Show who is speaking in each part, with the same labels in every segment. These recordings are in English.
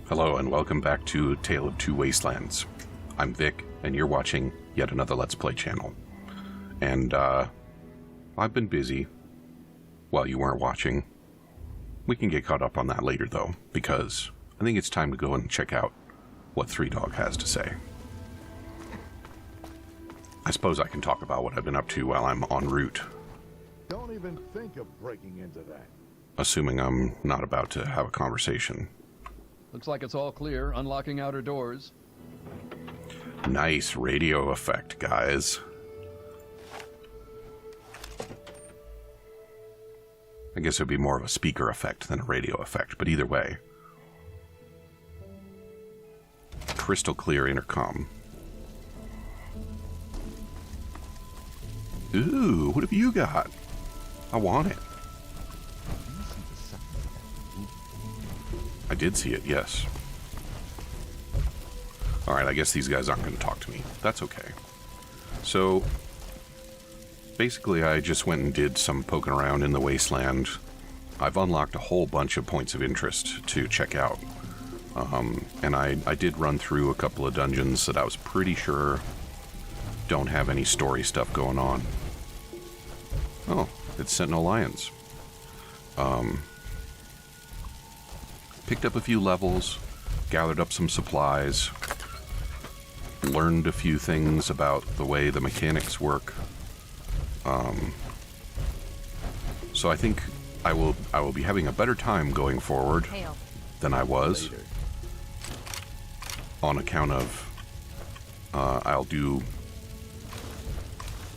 Speaker 1: Hello and welcome back to Tale of Two Wastelands. I'm Vic, and you're watching yet another Let's Play channel. And, I've been busy while you weren't watching. We can get caught up on that later, though, because I think it's time to go and check out what Three Dog has to say. I suppose I can talk about what I've been up to while I'm en route.
Speaker 2: Don't even think of breaking into that.
Speaker 1: Assuming I'm not about to have a conversation.
Speaker 3: Looks like it's all clear. Unlocking outer doors.
Speaker 1: Nice radio effect, guys. I guess it would be more of a speaker effect than a radio effect, but either way. Crystal clear intercom. Ooh, what have you got? I want it. I did see it, yes. Alright, I guess these guys aren't going to talk to me. That's okay. So, basically I just went and did some poking around in the wasteland. I've unlocked a whole bunch of points of interest to check out. And I did run through a couple of dungeons that I was pretty sure don't have any story stuff going on. Oh, it's Sentinel Lions. Picked up a few levels, gathered up some supplies, learned a few things about the way the mechanics work. So I think I will be having a better time going forward than I was. On account of I'll do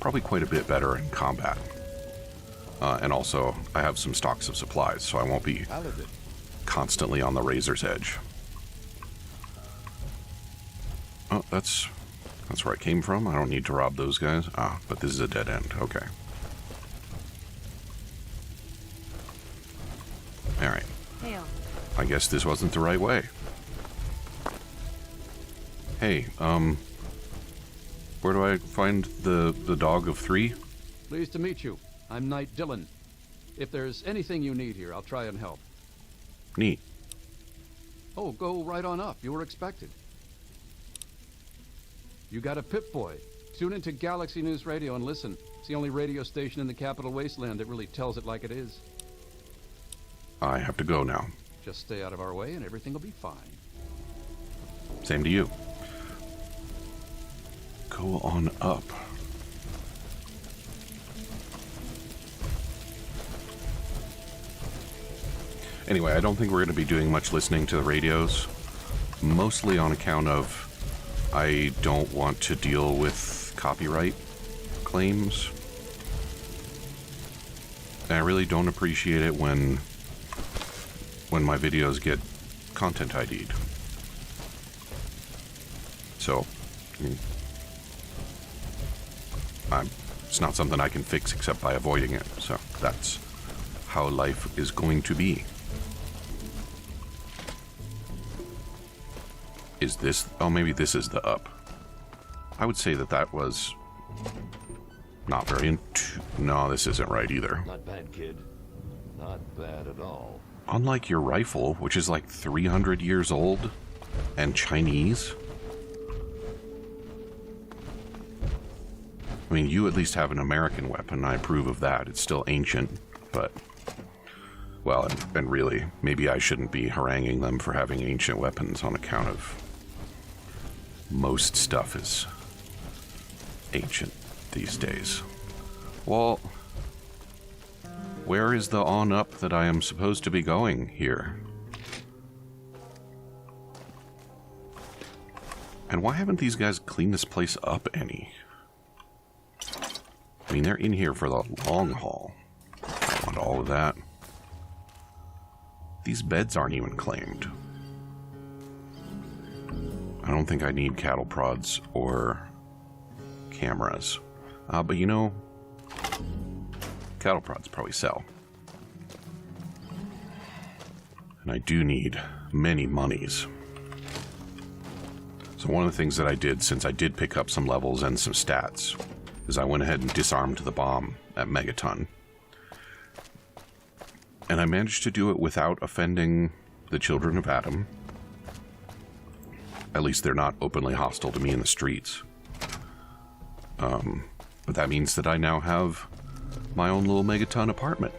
Speaker 1: probably quite a bit better in combat. And also I have some stocks of supplies, so I won't be constantly on the razor's edge. Oh, that's where I came from. I don't need to rob those guys. Ah, but this is a dead end. Okay. Alright. I guess this wasn't the right way. Hey, where do I find the dog of three?
Speaker 3: Pleased to meet you. I'm Knight Dillon. If there's anything you need here, I'll try and help.
Speaker 1: Neat.
Speaker 3: Oh, go right on up. You were expected. You got a Pip-Boy. Tune into Galaxy News Radio and listen. It's the only radio station in the Capital Wasteland that really tells it like it is.
Speaker 1: I have to go now.
Speaker 3: Just stay out of our way and everything will be fine.
Speaker 1: Same to you. Go on up. Anyway, I don't think we're going to be doing much listening to the radios. Mostly on account of I don't want to deal with copyright claims. And I really don't appreciate it when my videos get content ID'd. So, it's not something I can fix except by avoiding it. So that's how life is going to be. Is this... oh, maybe this is the up. I would say that was not very... no, this isn't right either.
Speaker 4: Not bad, kid. Not bad at all.
Speaker 1: Unlike your rifle, which is like 300 years old and Chinese. I mean, you at least have an American weapon. I approve of that. It's still ancient, but... well, and really, maybe I shouldn't be haranguing them for having ancient weapons on account of... most stuff is ancient these days. Well, where is the on-up that I am supposed to be going here? And why haven't these guys cleaned this place up any? I mean, they're in here for the long haul. I want all of that. These beds aren't even claimed. I don't think I need cattle prods or cameras. But you know, cattle prods probably sell. And I do need many monies. So one of the things that I did, since I did pick up some levels and some stats, is I went ahead and disarmed the bomb at Megaton. And I managed to do it without offending the children of Adam. At least they're not openly hostile to me in the streets. But that means that I now have my own little megaton apartment.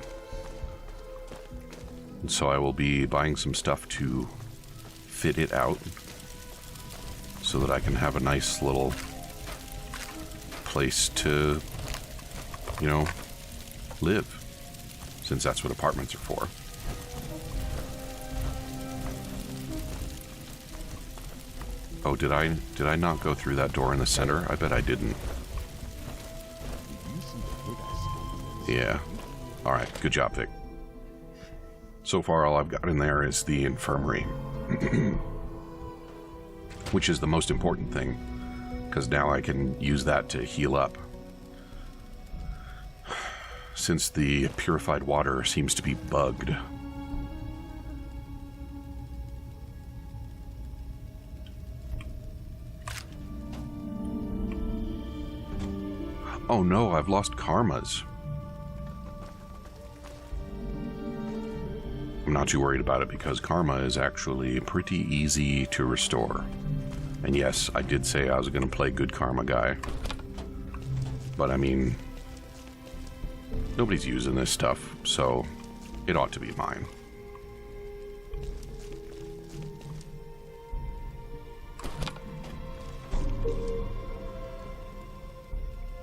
Speaker 1: And so I will be buying some stuff to fit it out so that I can have a nice little place to, you know, live, since that's what apartments are for. Oh, did I not go through that door in the center? I bet I didn't. Yeah. All right, good job, Vic. So far, all I've got in there is the infirmary, which is the most important thing, because now I can use that to heal up. Since the purified water seems to be bugged. Oh no, I've lost karmas. I'm not too worried about it because karma is actually pretty easy to restore. And yes, I did say I was going to play good karma guy. But I mean, nobody's using this stuff, so it ought to be mine.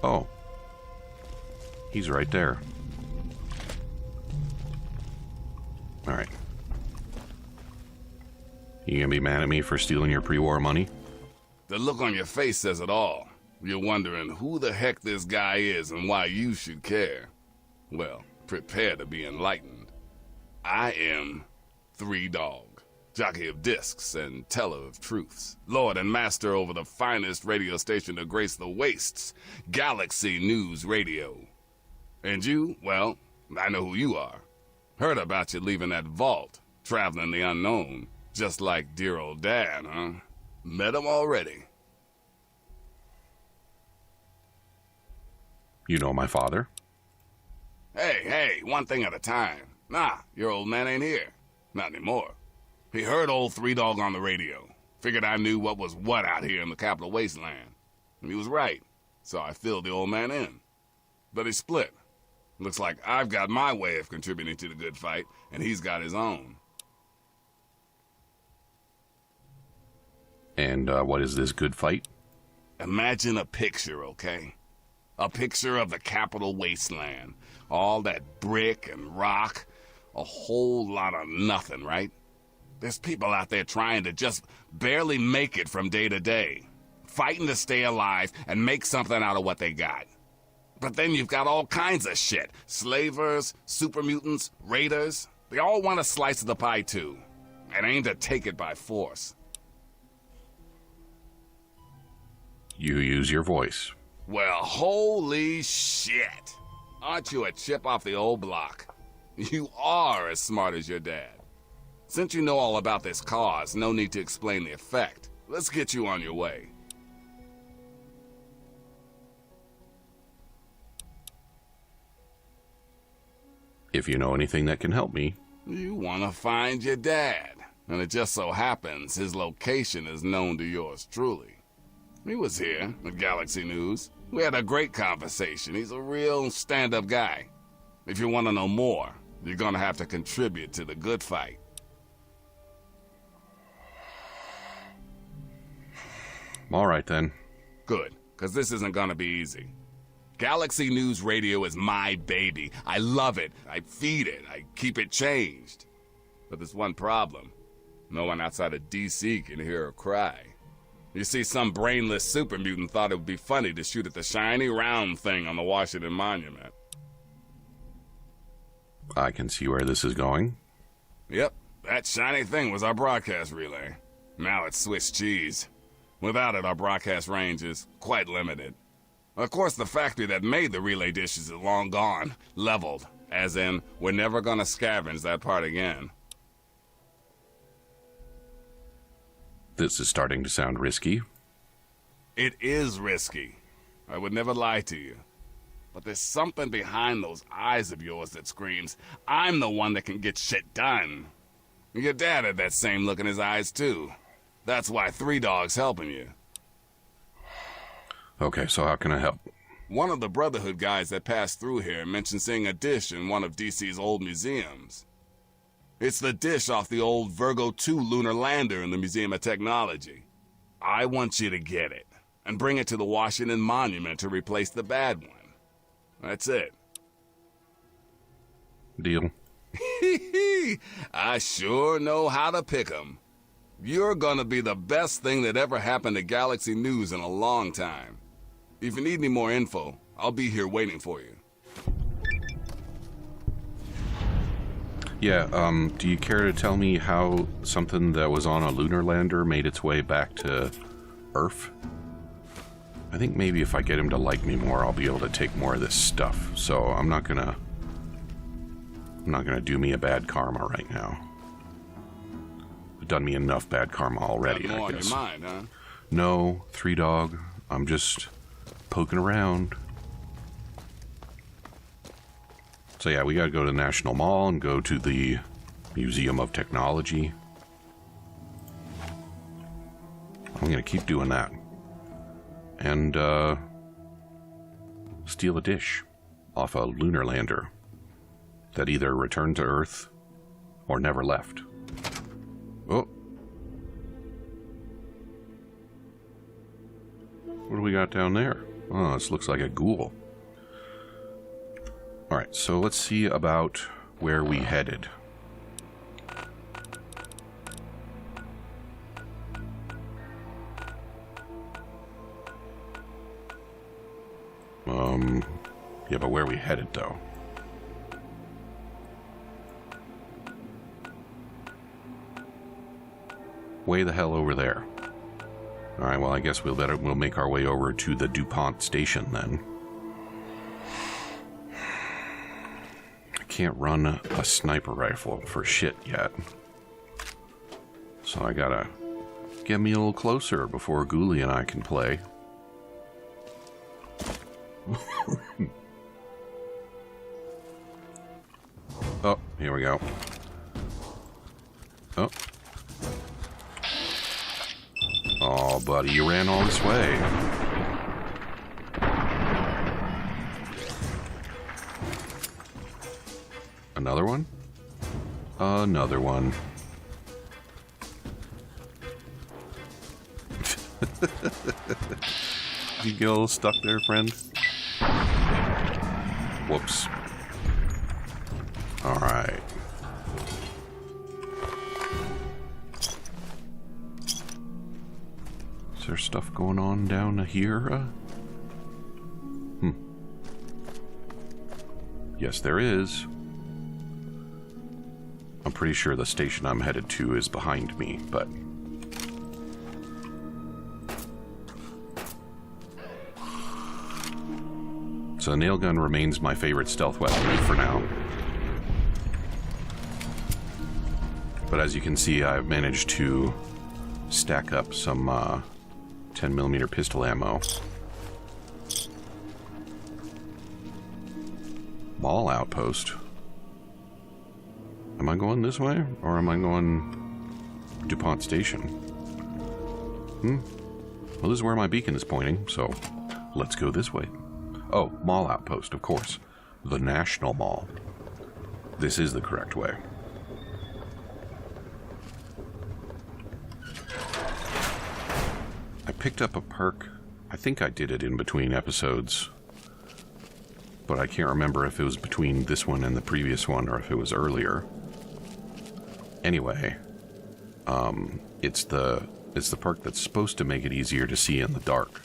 Speaker 1: Oh. He's right there. Alright. You gonna be mad at me for stealing your pre-war money?
Speaker 5: The look on your face says it all. You're wondering who the heck this guy is and why you should care. Well, prepare to be enlightened. I am Three Dog, jockey of discs and teller of truths, lord and master over the finest radio station to grace the wastes, Galaxy News Radio. And you, well, I know who you are. Heard about you leaving that vault, traveling the unknown, just like dear old Dad, huh? Met him already.
Speaker 1: You know my father?
Speaker 5: Hey, one thing at a time. Nah, your old man ain't here. Not anymore. He heard old Three Dog on the radio. Figured I knew what was what out here in the capital wasteland. And he was right, so I filled the old man in. But he split. Looks like I've got my way of contributing to the good fight, and he's got his own.
Speaker 1: And what is this good fight?
Speaker 5: Imagine a picture, okay? A picture of the capital wasteland. All that brick and rock. A whole lot of nothing, right? There's people out there trying to just barely make it from day to day. Fighting to stay alive and make something out of what they got. But then you've got all kinds of shit. Slavers, super mutants, raiders. They all want a slice of the pie too. And aim to take it by force.
Speaker 1: You use your voice.
Speaker 5: Well, holy shit. Aren't you a chip off the old block? You are as smart as your dad. Since you know all about this cause, no need to explain the effect. Let's get you on your way.
Speaker 1: If you know anything that can help me.
Speaker 5: You want to find your dad. And it just so happens his location is known to yours truly. He was here at Galaxy News. We had a great conversation. He's a real stand-up guy. If you want to know more, you're going to have to contribute to the good fight.
Speaker 1: All right, then.
Speaker 5: Good, because this isn't going to be easy. Galaxy News Radio is my baby. I love it. I feed it. I keep it changed. But there's one problem. No one outside of D.C. can hear her cry. You see, some brainless super mutant thought it would be funny to shoot at the shiny round thing on the Washington Monument.
Speaker 1: I can see where this is going.
Speaker 5: Yep, that shiny thing was our broadcast relay. Now it's Swiss cheese. Without it, our broadcast range is quite limited. Of course, the factory that made the relay dishes is long gone, leveled, as in, we're never gonna scavenge that part again.
Speaker 1: This is starting to sound risky.
Speaker 5: It is risky. I would never lie to you. But there's something behind those eyes of yours that screams, I'm the one that can get shit done. Your dad had that same look in his eyes, too. That's why Three Dog's helping you.
Speaker 1: Okay, so how can I help?
Speaker 5: One of the Brotherhood guys that passed through here mentioned seeing a dish in one of DC's old museums. It's the dish off the old Virgo 2 lunar lander in the Museum of Technology. I want you to get it and bring it to the Washington Monument to replace the bad one. That's it.
Speaker 1: Deal.
Speaker 5: I sure know how to pick 'em. You're gonna be the best thing that ever happened to Galaxy News in a long time. If you need any more info, I'll be here waiting for you.
Speaker 1: Yeah, do you care to tell me how something that was on a lunar lander made its way back to Earth? I think maybe if I get him to like me more, I'll be able to take more of this stuff. So I'm not gonna do me a bad karma right now. I've done me enough bad karma already,
Speaker 5: Got more
Speaker 1: I
Speaker 5: on
Speaker 1: guess.
Speaker 5: your mind, huh?
Speaker 1: No, Three Dog. I'm just poking around. So yeah, we gotta go to the National Mall and go to the Museum of Technology. I'm gonna keep doing that. And, steal a dish off a lunar lander that either returned to Earth or never left. Oh. What do we got down there? Oh, this looks like a ghoul. Alright, so let's see about where we headed. Yeah, but where are we headed, though? Way the hell over there. Alright, well, I guess we'll make our way over to the DuPont station, then. I can't run a sniper rifle for shit yet. So I gotta get me a little closer before Ghoulie and I can play. Oh, here we go. Oh. Oh, buddy, you ran all this way. Another one? Another one. You get a little stuck there, friend? Whoops. Alright. Is there stuff going on down here? Yes, there is. I'm pretty sure the station I'm headed to is behind me, but... So the nail gun remains my favorite stealth weapon for now. But as you can see, I've managed to stack up some 10mm pistol ammo. Mall outpost. Am I going this way? Or am I going DuPont Station? Well, this is where my beacon is pointing, so let's go this way. Oh, mall outpost, of course. The National Mall. This is the correct way. I picked up a perk. I think I did it in between episodes. But I can't remember if it was between this one and the previous one or if it was earlier. Anyway, it's the perk that's supposed to make it easier to see in the dark.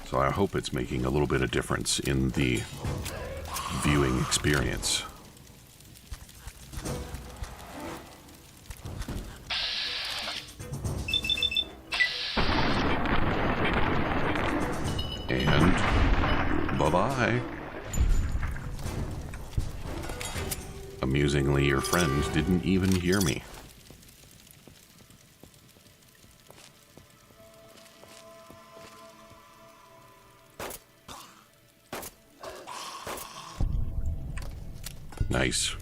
Speaker 1: So I hope it's making a little bit of difference in the viewing experience. And bye-bye. Amusingly, your friend didn't even hear me. Nice.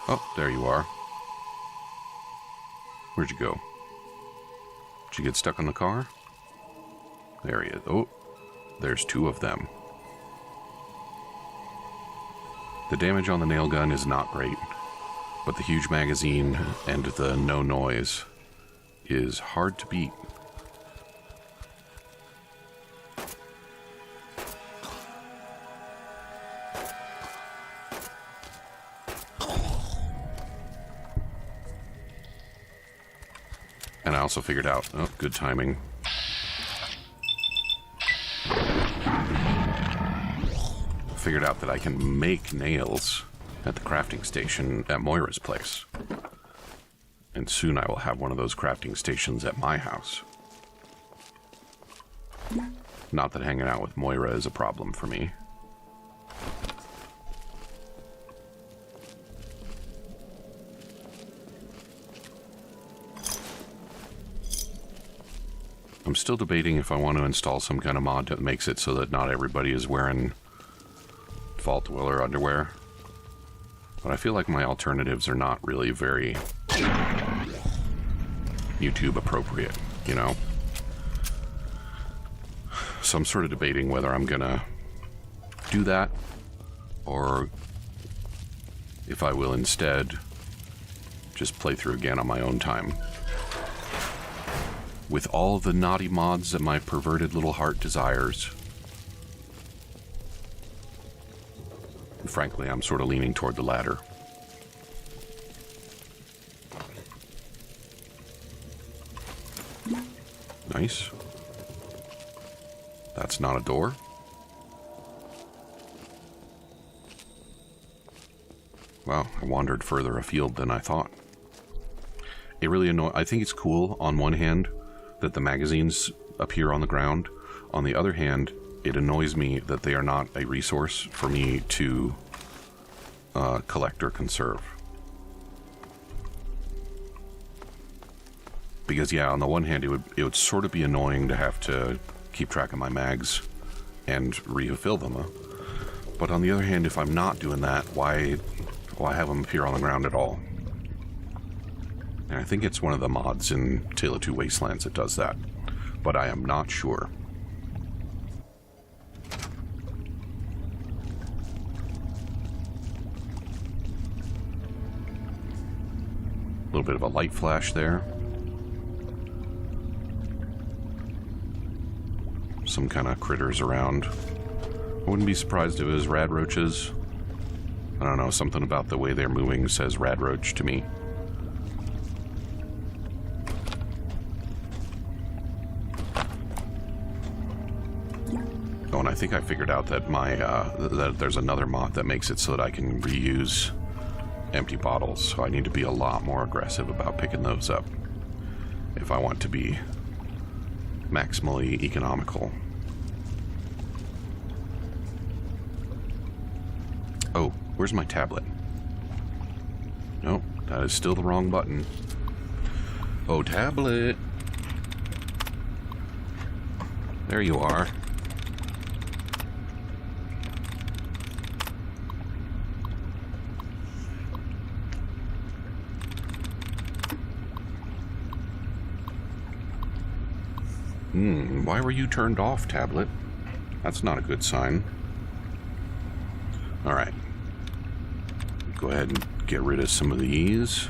Speaker 1: Oh, there you are. Where'd you go? Did you get stuck on the car? There he is. Oh, there's two of them. The damage on the nail gun is not great, but the huge magazine and the no noise is hard to beat. And I also figured out, oh, good timing. Figured out that I can make nails at the crafting station at Moira's place. And soon I will have one of those crafting stations at my house. Not that hanging out with Moira is a problem for me. I'm still debating if I want to install some kind of mod that makes it so that not everybody is wearing Vault Dweller underwear. But I feel like my alternatives are not really very YouTube appropriate, you know? So I'm sort of debating whether I'm gonna do that or if I will instead just play through again on my own time. With all the naughty mods that my perverted little heart desires. And frankly, I'm sort of leaning toward the latter. Nice. That's not a door. Wow, I wandered further afield than I thought. It really I think it's cool on one hand that the magazines appear on the ground. On the other hand, it annoys me that they are not a resource for me to collect or conserve. Because yeah, on the one hand, it would sort of be annoying to have to keep track of my mags and refill them. But on the other hand, if I'm not doing that, why have them appear on the ground at all? And I think it's one of the mods in Tale of Two Wastelands that does that, but I am not sure. A little bit of a light flash there. Some kind of critters around. I wouldn't be surprised if it was rad roaches. I don't know, something about the way they're moving says rad roach to me. Oh, and I think I figured out that that there's another mod that makes it so that I can reuse empty bottles, so I need to be a lot more aggressive about picking those up if I want to be maximally economical. Oh, where's my tablet? Nope, that is still the wrong button. Oh, tablet! There you are. Why were you turned off, tablet? That's not a good sign. Alright. Go ahead and get rid of some of these.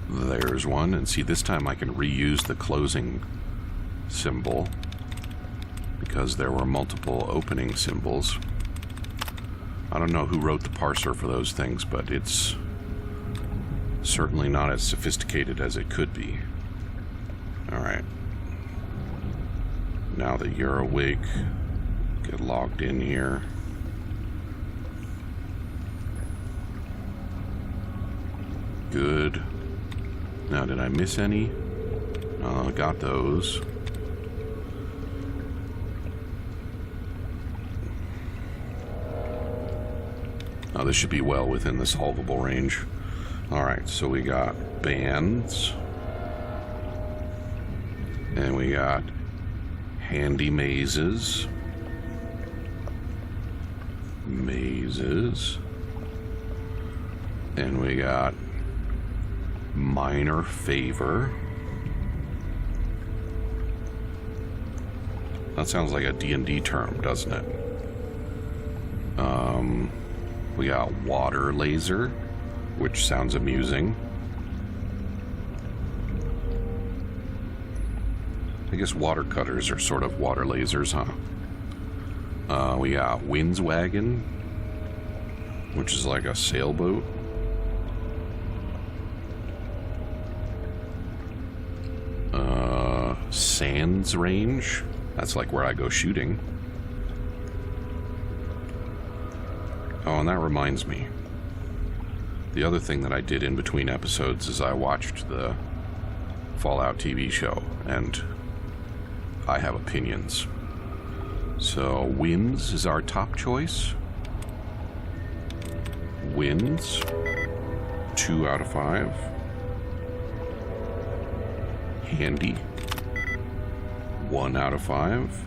Speaker 1: There's one. And see, this time I can reuse the closing symbol because there were multiple opening symbols. I don't know who wrote the parser for those things, but it's certainly not as sophisticated as it could be. Alright. Now that you're awake, get logged in here. Good. Now, did I miss any? I got those. Now, this should be well within the solvable range. Alright, so we got bands. And we got handy mazes. mazes. And we got minor favor. That sounds like a D&D term, doesn't it? We got water laser, which sounds amusing. I guess water cutters are sort of water lasers, huh? We got winds wagon, which is like a sailboat. Sands range. That's like where I go shooting. Oh, and that reminds me. The other thing that I did in between episodes is I watched the Fallout TV show, and I have opinions. So, winds is our top choice. Winds. 2 out of 5. Handy. 1 out of 5.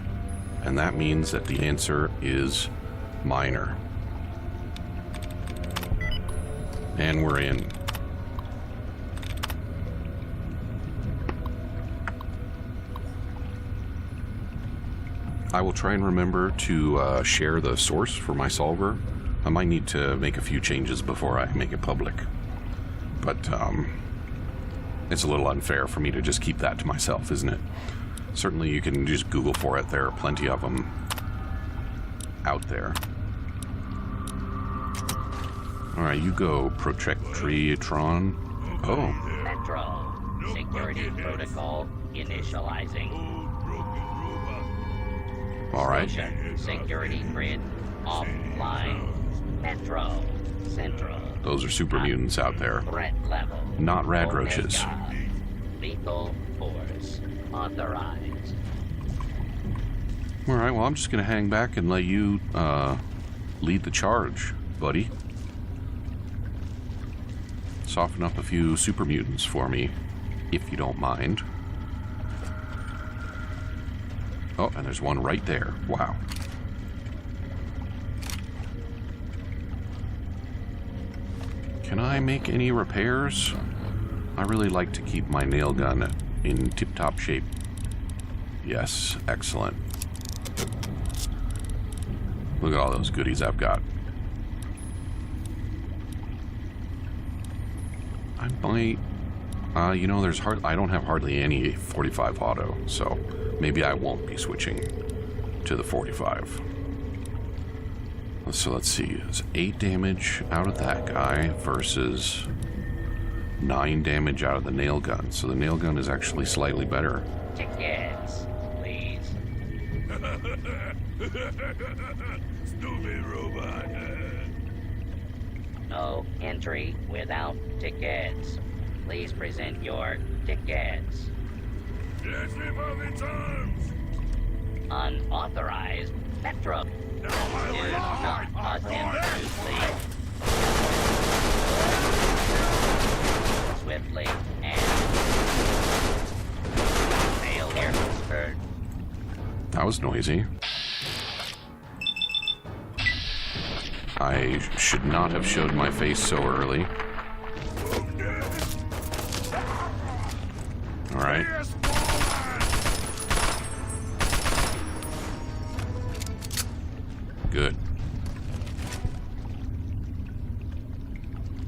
Speaker 1: And that means that the answer is minor. And we're in. I will try and remember to share the source for my solver. I might need to make a few changes before I make it public. But it's a little unfair for me to just keep that to myself, isn't it? Certainly you can just Google for it. There are plenty of them out there. Alright, you go, Protectratron. Oh.
Speaker 6: Central. Security protocol initializing.
Speaker 1: Alright.
Speaker 6: Security grid offline. Metro. Central.
Speaker 1: Those are super mutants out there.
Speaker 6: Threat level.
Speaker 1: Not rad roaches.
Speaker 6: Lethal force authorized.
Speaker 1: Alright, well, I'm just going to hang back and let you lead the charge, buddy. Soften up a few super mutants for me, if you don't mind. Oh, and there's one right there. Wow. Can I make any repairs? I really like to keep my nail gun in tip-top shape. Yes, excellent. Look at all those goodies I've got. I might... you know, I don't have hardly any 45 auto, so maybe I won't be switching to the 45. So let's see, it's 8 damage out of that guy versus 9 damage out of the nail gun. So the nail gun is actually slightly better.
Speaker 6: Tickets, please.
Speaker 5: Stupid robot.
Speaker 6: No entry without tickets. Please present your tickets.
Speaker 5: Yes, me the terms.
Speaker 6: Unauthorized Metro.
Speaker 5: Now
Speaker 6: Do not attempt to flee. Swiftly and failure heard.
Speaker 1: That was noisy. I should not have showed my face so early. Alright. Good.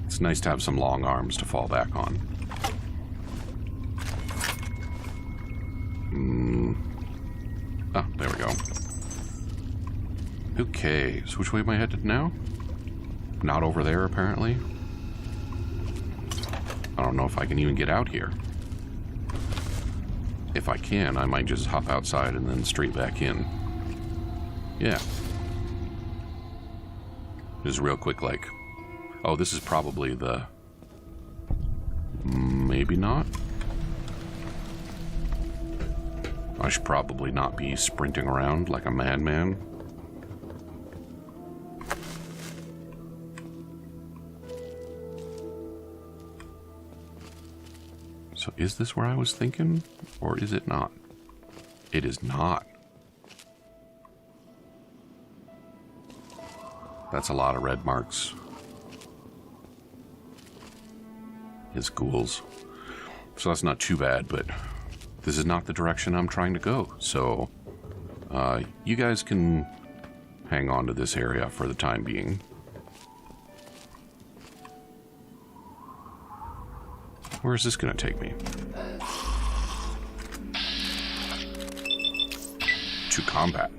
Speaker 1: It's nice to have some long arms to fall back on. Ah, there we go. Okay, so which way am I headed now? Not over there, apparently. I don't know if I can even get out here. If I can, I might just hop outside and then straight back in. Yeah. Just real quick, like... Oh, this is probably the... Maybe not? I should probably not be sprinting around like a madman. So is this where I was thinking? Or is it not? It is not. That's a lot of red marks. His ghouls. So that's not too bad, but this is not the direction I'm trying to go. So, you guys can hang on to this area for the time being. Where is this going to take me? To combat.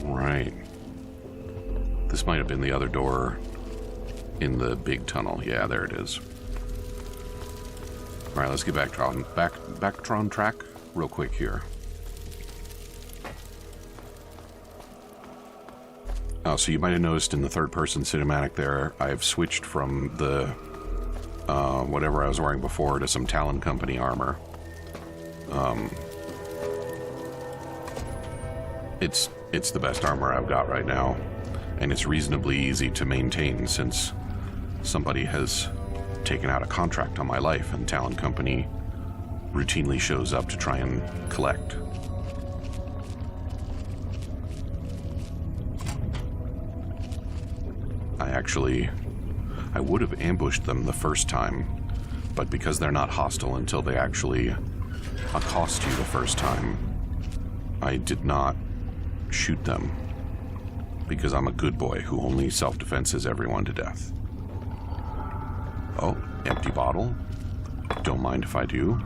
Speaker 1: Right. This might have been the other door in the big tunnel. Yeah, there it is. All right, let's get back on track real quick here. Oh, so you might have noticed in the third-person cinematic there, I've switched from the whatever I was wearing before to some Talon Company armor. It's the best armor I've got right now, and it's reasonably easy to maintain since somebody has taken out a contract on my life, and Talon Company routinely shows up to try and collect. I would have ambushed them the first time, but because they're not hostile until they actually accost you the first time, I did not shoot them, because I'm a good boy who only self-defenses everyone to death. Oh, empty bottle. Don't mind if I do.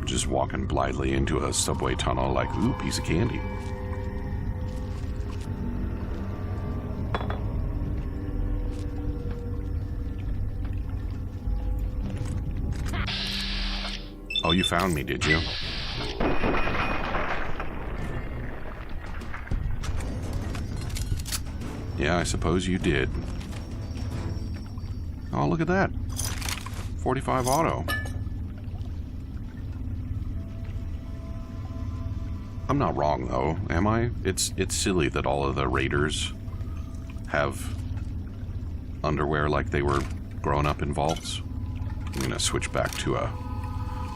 Speaker 1: Just walking blithely into a subway tunnel like, ooh, piece of candy. Oh, you found me, did you? Yeah, I suppose you did. Oh, look at that. 45 auto. I'm not wrong, though, am I? It's silly that all of the raiders have underwear like they were grown up in vaults. I'm gonna switch back to a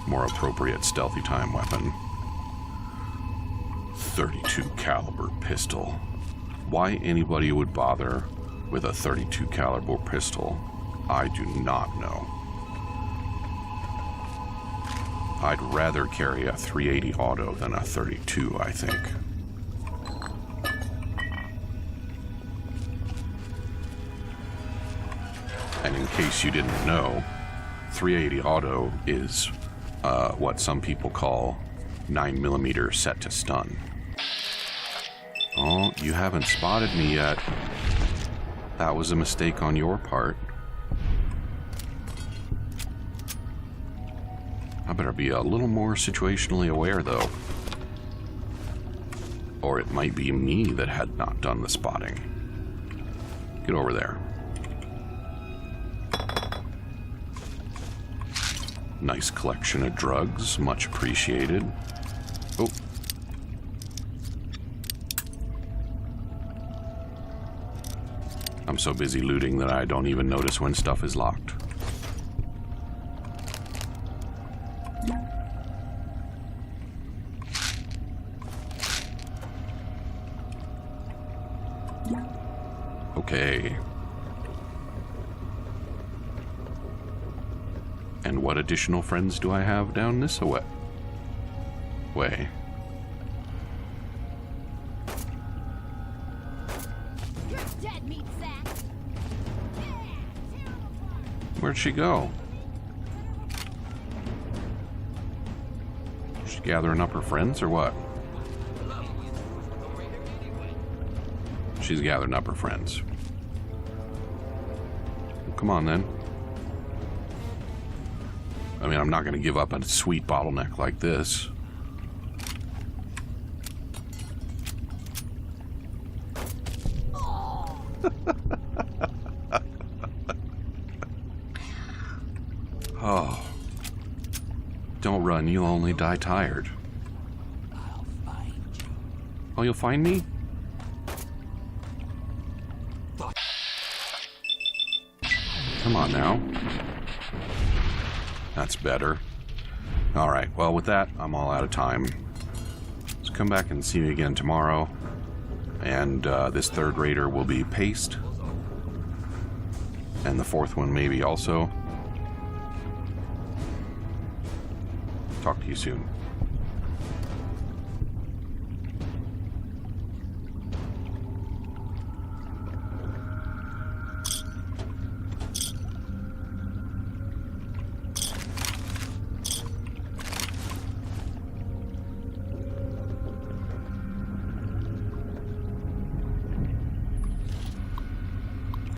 Speaker 1: more appropriate stealthy time weapon. 32 caliber pistol. Why anybody would bother with a 32 caliber pistol, I do not know. I'd rather carry a 380 auto than a 32, I think. And in case you didn't know, 380 auto is what some people call 9mm set to stun. Oh, you haven't spotted me yet. That was a mistake on your part. I better be a little more situationally aware, though. Or it might be me that had not done the spotting. Get over there. Nice collection of drugs, much appreciated. Oh. I'm so busy looting that I don't even notice when stuff is locked. Okay. And what additional friends do I have down this way?
Speaker 7: You're dead, meat sack.
Speaker 1: Where'd she go? She gathering up her friends or what? She's gathering up her friends. Come on then. I mean, I'm not going to give up a sweet bottleneck like this. Oh. Don't run, you'll only die tired.
Speaker 7: I'll find you.
Speaker 1: Oh, you'll find me? Come on now. That's better. Alright, well with that, I'm all out of time. So come back and see me again tomorrow. And this third raider will be Paste. And the fourth one maybe also. Talk to you soon.